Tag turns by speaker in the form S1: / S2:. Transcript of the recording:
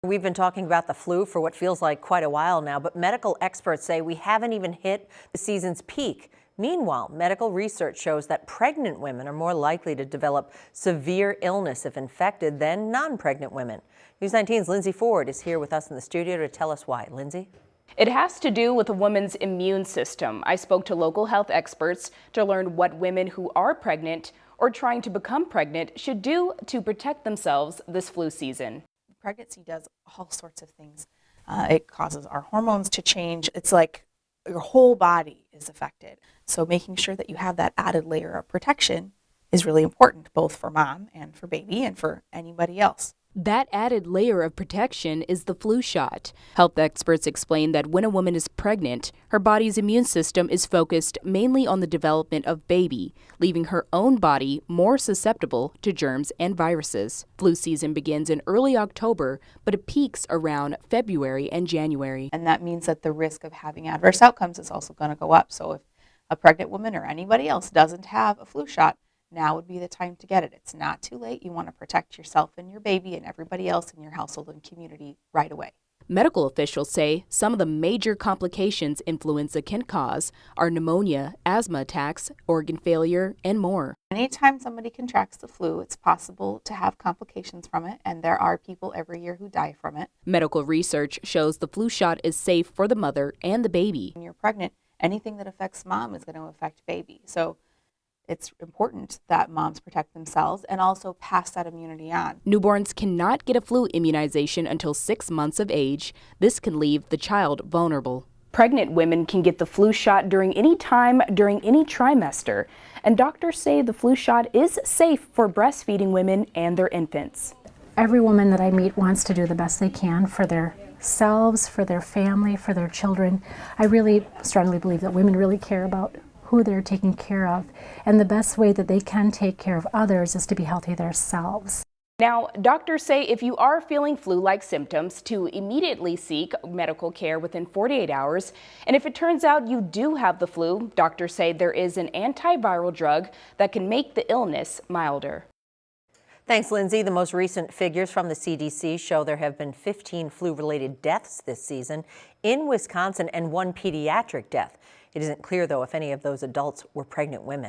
S1: We've been talking about the flu for what feels like quite a while now, but medical experts say we haven't even hit the season's peak. Meanwhile, medical research shows that pregnant women are more likely to develop severe illness if infected than non-pregnant women. News 19's Lindsay Ford is here with us in the studio to tell us why. Lindsay?
S2: It has to do with a woman's immune system. I spoke to local health experts to learn what women who are pregnant or trying to become pregnant should do to protect themselves this flu season.
S3: Pregnancy does all sorts of things. It causes our hormones to change. It's like your whole body is affected. So making sure that you have that added layer of protection is really important, both for mom and for baby and for anybody else.
S2: That added layer of protection is the flu shot. Health experts explain that when a woman is pregnant, her body's immune system is focused mainly on the development of baby, leaving her own body more susceptible to germs and viruses. Flu season begins in early October, but it peaks around February and January.
S3: And that means that the risk of having adverse outcomes is also going to go up. So if a pregnant woman or anybody else doesn't have a flu shot, now would be the time to get it. It's not too late. You want to protect yourself and your baby and everybody else in your household and community right away.
S2: Medical officials say some of the major complications influenza can cause are pneumonia, asthma attacks, organ failure, and more.
S3: Anytime somebody contracts the flu, it's possible to have complications from it, and there are people every year who die from it.
S2: Medical research shows the flu shot is safe for the mother and the baby.
S3: When you're pregnant, anything that affects mom is going to affect baby. So it's important that moms protect themselves and also pass that immunity on.
S2: Newborns cannot get a flu immunization until 6 months of age. This can leave the child vulnerable. Pregnant women can get the flu shot during any time during any trimester. And doctors say the flu shot is safe for breastfeeding women and their infants.
S4: Every woman that I meet wants to do the best they can for their selves, for their family, for their children. I really strongly believe that women really care about who they're taking care of, and the best way that they can take care of others is to be healthy themselves.
S2: Now, doctors say if you are feeling flu-like symptoms, to immediately seek medical care within 48 hours. And if it turns out you do have the flu, doctors say there is an antiviral drug that can make the illness milder.
S1: Thanks, Lindsay. The most recent figures from the CDC show there have been 15 flu-related deaths this season in Wisconsin and one pediatric death. It isn't clear, though, if any of those adults were pregnant women.